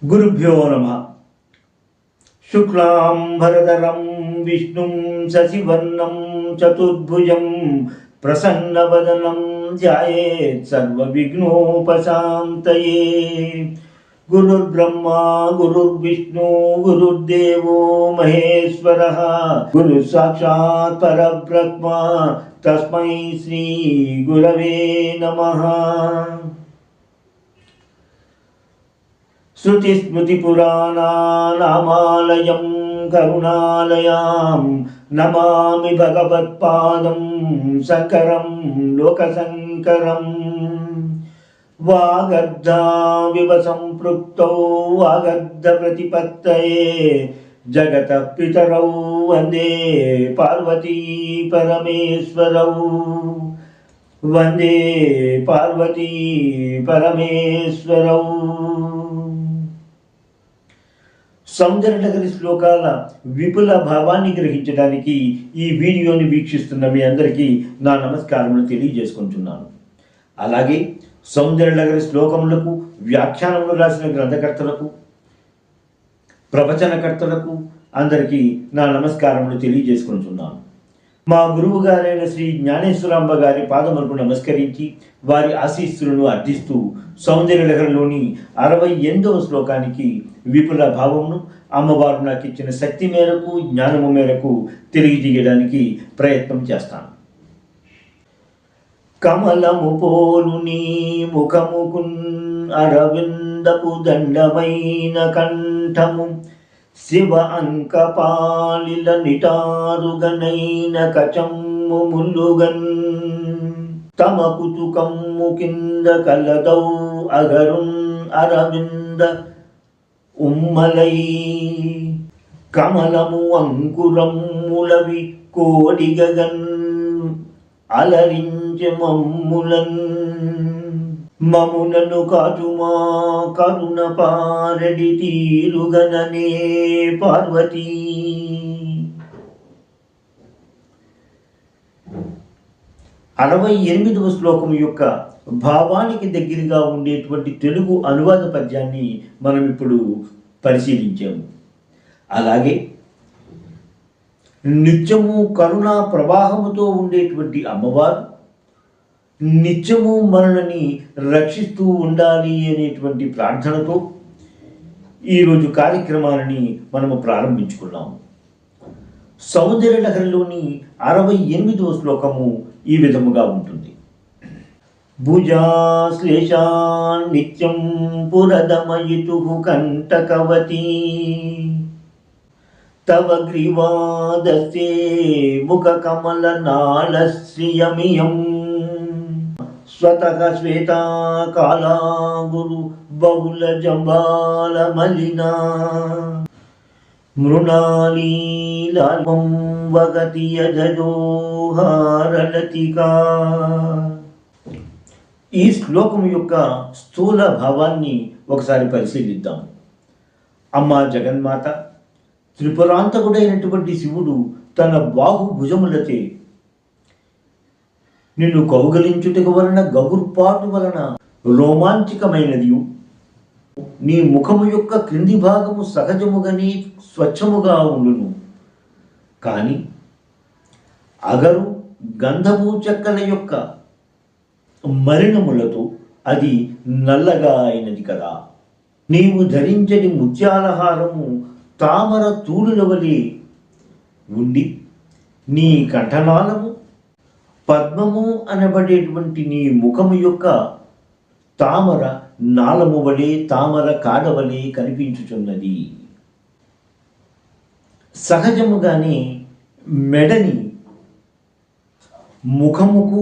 గురుభ్యో నమః. శుక్లాంబరధరం విష్ణుం శశివర్ణం చతుర్భుజం ప్రసన్నవదనం ధ్యాయేత్ సర్వవిఘ్నోపశాంతయే. గురుర్బ్రహ్మా గురుర్విష్ణు గురుర్దేవో మహేశ్వరః. గురు సాక్షాత్ పరబ్రహ్మ తస్మై శ్రీ గురవే నమః. శృతిస్మృతిపురాణానామాలయం కరుణాలయాం నమామి భగవత్పాదం శంకరం లోకశంకరం. వాగర్ధావివ సంపృక్తౌ వాగర్ధ ప్రతిపత్తయే జగతః పితరౌ వందే పార్వతీ పరమేశ్వరౌ. వందే పార్వతీ పరమేశ్వరౌ. సౌందర్యనగరి శ్లోకాల విపుల భావాన్ని గ్రహించడానికి ఈ వీడియోని వీక్షిస్తున్న మీ అందరికీ నా నమస్కారములు తెలియజేసుకుంటున్నాను. అలాగే సౌందర్యనగరి శ్లోకములకు వ్యాఖ్యానములు రాసిన గ్రంథకర్తలకు, ప్రవచనకర్తలకు అందరికీ నా నమస్కారములు తెలియజేసుకుంటున్నాను. మా గురువు గారైన శ్రీ జ్ఞానేశ్వరాంబ గారి పాదములకు నమస్కరించి వారి ఆశీస్సులను అర్థిస్తూ సౌందర్యలహరిలోని 68వ శ్లోకానికి విపుల భావమును అమ్మవారు నాకు ఇచ్చిన శక్తి మేరకు, జ్ఞానము మేరకు తెలియజేయడానికి ప్రయత్నం చేస్తాను. కమలము పోలు నీ ముఖముకున్ అరవిందపు దండమైన కంఠము, శివ అంకపాలిల నిటారుగనైన కచమ్ము ముల్లుగన్, తమ కుతుకమ్ము కింద కలదౌ అగరున్ అరవింద ఉమ్మలై, కమలము అంకురమ్ములవి కోడిగగన్ అలరించి మమ్ములన్, మములను కాటుమా కరుణ పారడి తీరుగననే పార్వతీ. 68వ శ్లోకం యొక్క భావానికి దగ్గరగా ఉండేటువంటి తెలుగు అనువాద పద్యాన్ని మనం ఇప్పుడు పరిశీలించాము. అలాగే నిత్యము కరుణా ప్రవాహముతో ఉండేటువంటి అమ్మవారు నిత్యము మనల్ని రక్షిస్తూ ఉండాలి అనేటువంటి ప్రార్థనతో ఈరోజు కార్యక్రమాలని మనము ప్రారంభించుకున్నాము. సౌందర్యలహరిలోని 68వ శ్లోకము ఈ విధముగా ఉంటుంది. భుజాశ్లేషాన్ నిత్యం పురదమయితు కంటకవతీ, తవ గ్రీవాదస్తే ముఖ కమల నాళశ్రియమియం, స్వతః శ్వేతా కాలా గురు బహుళ జంబాల మలినా, మృణాలీలాల్పం వగతి యజోహారలతికా. ఈ శ్లోకం యొక్క స్థూల భావాన్ని ఒకసారి పరిశీలిద్దాం. అమ్మా జగన్మాత, త్రిపురాంతకుడైనటువంటి శివుడు తన బాహుభుజములచే నిన్ను కౌగలించుటకు వలన గగుర్పాటు వలన రోమాంచికమైనది, నీ ముఖము యొక్క క్రింది భాగము సహజముగానే స్వచ్ఛముగా ఉండును, కానీ అగరు గంధము చెక్కల యొక్క మలినములతో అది నల్లగా అయినది కదా. నీవు ధరించని ముత్యాలహారము తామర తూలుల వలె ఉండి, నీ కంఠనాళము పద్మము అనబడేటువంటి నీ ముఖము యొక్క తామర నాళము వలె, తామర కాడవలే కనిపించుచున్నది. సహజముగానే మెడని ముఖముకు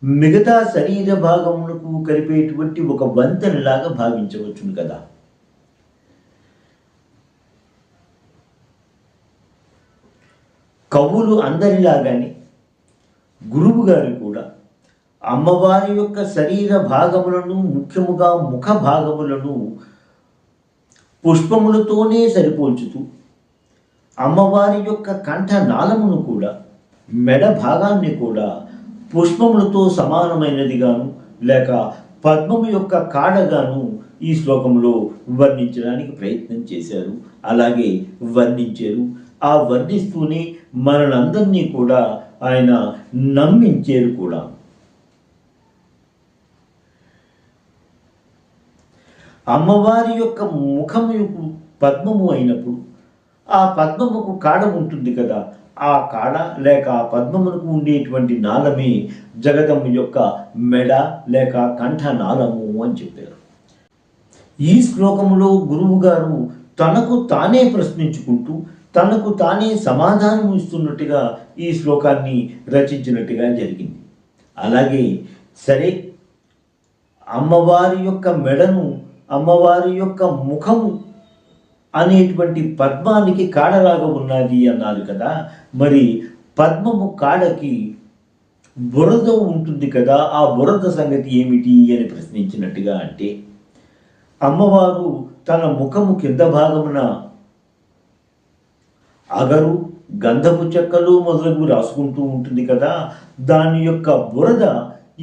మిగతా శరీర భాగములకు కలిపేటువంటి ఒక వంతెనలాగా భావించవచ్చును కదా. కవులు అందరిలాగానే గురువు గారు కూడా అమ్మవారి యొక్క శరీర భాగములను, ముఖ్యముగా ముఖ భాగములను పుష్పములతోనే సరిపోల్చుతూ, అమ్మవారి యొక్క కంఠనాళమును కూడా, మెడ భాగాన్ని కూడా పుష్పములతో సమానమైనదిగాను లేక పద్మము యొక్క కాడగాను ఈ శ్లోకంలో వర్ణించడానికి ప్రయత్నం చేశారు, అలాగే వర్ణించారు. ఆ వర్ణిస్తూనే మనందరినీ కూడా ఆయన నమ్మించారు కూడా. అమ్మవారి యొక్క ముఖము పద్మము అయినప్పుడు ఆ పద్మముకు కాడ ఉంటుంది కదా, ఆ కాడ లేక ఆ పద్మమునకు ఉండేటువంటి నాళమే జగదమ్మ యొక్క మెడ లేక కంఠ నాళము అని చెప్పారు. ఈ శ్లోకములో గురువు గారు తనకు తానే ప్రశ్నించుకుంటూ తనకు తానే సమాధానం ఇస్తున్నట్టుగా ఈ శ్లోకాన్ని రచించినట్టుగా జరిగింది. అలాగే సరే, అమ్మవారి యొక్క మెడను, అమ్మవారి యొక్క ముఖము అనేటువంటి పద్మానికి కాడలాగా ఉన్నది అన్నారు కదా, మరి పద్మము కాడకి బురద ఉంటుంది కదా, ఆ బురద సంగతి ఏమిటి అని ప్రశ్నించినట్టుగా, అంటే అమ్మవారు తన ముఖము కింద భాగమున అగరు, గంధపు చెక్కలు మొదలగు రాసుకుంటూ ఉంటుంది కదా, దాని యొక్క బురద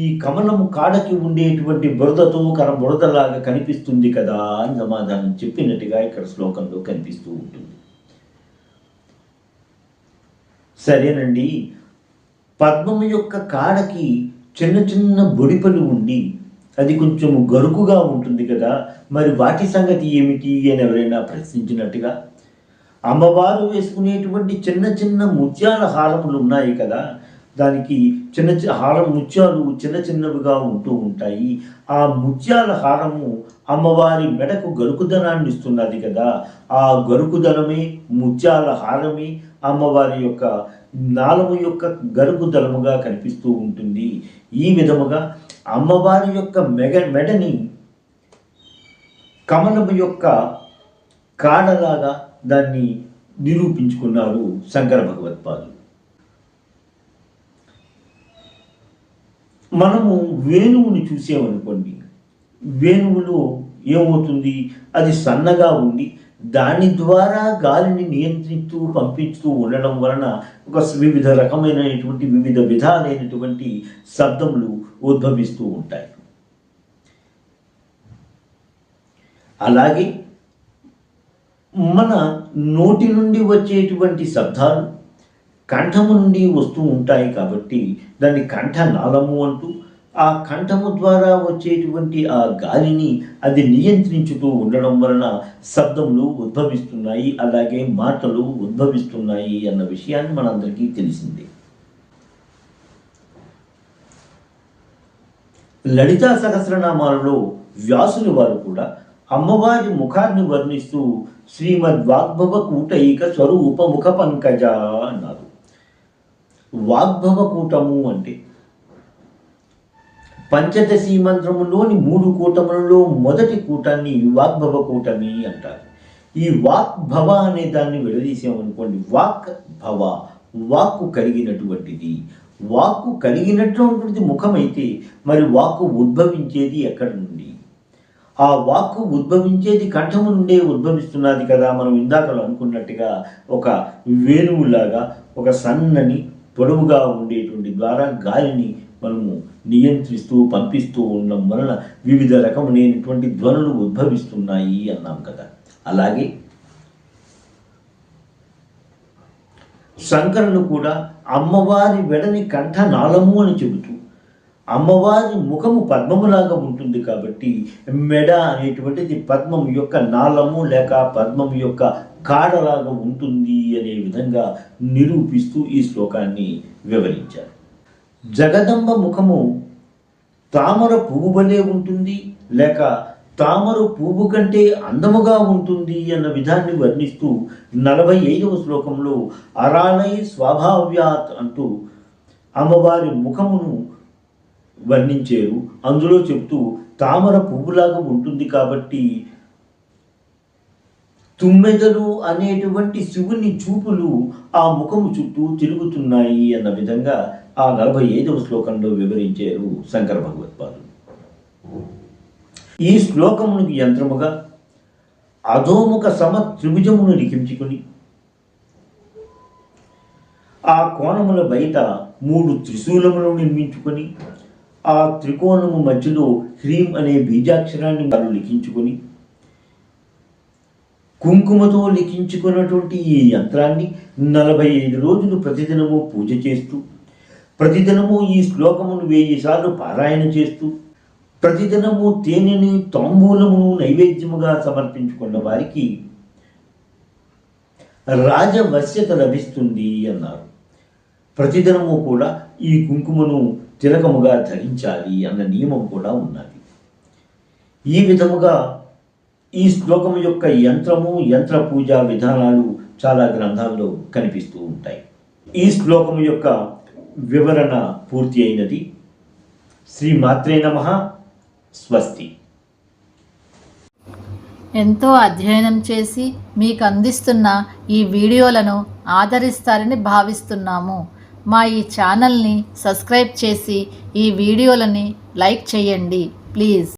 ఈ కమలము కాడకి ఉండేటువంటి బురదతో బురదలాగా కనిపిస్తుంది కదా అని సమాధానం చెప్పినట్టుగా ఇక్కడ శ్లోకంలో కనిపిస్తూ ఉంటుంది. సరేనండి, పద్మము యొక్క కాడకి చిన్న చిన్న బొడిపలు ఉండి అది కొంచెం గరుకుగా ఉంటుంది కదా, మరి వాటి సంగతి ఏమిటి అని ఎవరైనా ప్రశ్నించినట్టుగా, అమ్మవారు వేసుకునేటువంటి చిన్న చిన్న ముత్యాల హారములు ఉన్నాయి కదా, దానికి చిన్న హారం ముత్యాలు చిన్న చిన్నవిగా ఉంటూ ఉంటాయి. ఆ ముత్యాల హారము అమ్మవారి మెడకు గరుకుదనాన్ని ఇస్తున్నది కదా, ఆ గరుకుదనమే ముత్యాల హారమే అమ్మవారి యొక్క నాళము యొక్క గరుకుదనముగా కనిపిస్తూ ఉంటుంది. ఈ విధముగా అమ్మవారి యొక్క మెడని కమలము యొక్క కాడలాగా దాన్ని నిరూపించుకున్నారు శంకర భగవత్పాదులు. మనము వేణువుని చూసామనుకోండి, వేణువులో ఏమవుతుంది, అది సన్నగా ఉండి దాని ద్వారా గాలిని నియంత్రిస్తూ పంపిస్తూ ఉండడం వలన ఒక వివిధ రకమైనటువంటి వివిధ విధాలైనటువంటి శబ్దములు ఉద్భవిస్తూ ఉంటాయి. అలాగే మన నోటి నుండి వచ్చేటువంటి శబ్దాలు కంఠము నుండి వస్తూ ఉంటాయి కాబట్టి దాన్ని కంఠనాళము అంటూ, ఆ కంఠము ద్వారా వచ్చేటువంటి ఆ గాలిని అది నియంత్రించుతూ ఉండడం వలన శబ్దములు ఉద్భవిస్తున్నాయి, అలాగే మాటలు ఉద్భవిస్తున్నాయి అన్న విషయాన్ని మనందరికీ తెలిసిందే. లలితా సహస్రనామాలలో వ్యాసుల వారు కూడా అమ్మవారి ముఖాన్ని వర్ణిస్తూ శ్రీమద్వాగ్భవ కూటైక స్వరూప ముఖ పంకజ అన్నారు. వాగ్భవ కూటము అంటే పంచదశి మంత్రములోని 3 కూటములలో మొదటి కూటాన్ని వాగ్భవ కూటమి అంటారు. ఈ వాగ్భవ అనే దాన్ని విడదీసామనుకోండి, వాక్ భవ, వాక్కు కలిగినటువంటిది. వాక్కు కలిగినటువంటిది ముఖమైతే మరి వాక్కు ఉద్భవించేది ఎక్కడి నుండి? ఆ వాక్కు ఉద్భవించేది కంఠము నుండే ఉద్భవిస్తున్నది కదా. మనం ఇందాకలో అనుకున్నట్టుగా ఒక వేణువులాగా ఒక సన్నని పొడవుగా ఉండేటువంటి ద్వారా గాలిని మనము నియంత్రిస్తూ పంపిస్తూ ఉండడం వలన వివిధ రకమైనటువంటి ధ్వనులు ఉద్భవిస్తున్నాయి అన్నాం కదా. అలాగే శంకరులు కూడా అమ్మవారి వెడని కంఠనాళము అని చెబుతూ అమ్మవారి ముఖము పద్మములాగా ఉంటుంది కాబట్టి మెడ అనేటువంటిది పద్మం యొక్క నాళము లేక పద్మం యొక్క కాడలాగా ఉంటుంది అనే విధంగా నిరూపిస్తూ ఈ శ్లోకాన్ని వివరించారు. జగదంబ ముఖము తామర పువ్వు వలె ఉంటుంది లేక తామర పువ్వు కంటే అందముగా ఉంటుంది అన్న విధాన్ని వర్ణిస్తూ 45వ శ్లోకంలో అరాళై స్వభావ్యాత్ అంటూ అమ్మవారి ముఖమును వర్ణించారు. అందులో చెప్తూ తామర పువ్వులాగా ఉంటుంది కాబట్టి తుమ్మెదలు అనేటువంటి శివుని చూపులు ఆ ముఖము చుట్టూ తిరుగుతున్నాయి అన్న విధంగా ఆ 45వ శ్లోకంలో వివరించారు శంకర భగవత్పాదులు. ఈ శ్లోకమునికి యంత్రముగా అధోముఖ సమ త్రిభుజమును లిఖించుకుని ఆ కోణముల బయట 3 త్రిశూలములను నిర్మించుకొని ఆ త్రికోణము మధ్యలో హ్రీం అనే బీజాక్షరాన్ని వారు లిఖించుకొని కుంకుమతో లిఖించుకున్నటువంటి ఈ యంత్రాన్ని 45 రోజులు ప్రతిదినము పూజ చేస్తూ, ప్రతిదినము ఈ శ్లోకమును 1000 సార్లు పారాయణ చేస్తూ, ప్రతిదినము తేనెని తాంబూలమును నైవేద్యముగా సమర్పించుకున్న వారికి రాజవశ్యత లభిస్తుంది అన్నారు. ప్రతిదినము కూడా ఈ కుంకుమను తిలకముగా ధరించాలి అన్న నియమం కూడా ఉన్నది. ఈ విధముగా ఈ శ్లోకము యొక్క యంత్ర పూజా విధానాలు చాలా గ్రంథాల్లో కనిపిస్తూ ఉంటాయి. ఈ శ్లోకము యొక్క వివరణ పూర్తి అయినది. శ్రీమాత్రే నమః. స్వస్తి. ఎంతో అధ్యయనం చేసి మీకు అందిస్తున్న ఈ వీడియోలను ఆదరిస్తారని భావిస్తున్నాము. మా ఈ ఛానల్ని సబ్స్క్రైబ్ చేసి ఈ వీడియోలని లైక్ చేయండి ప్లీజ్.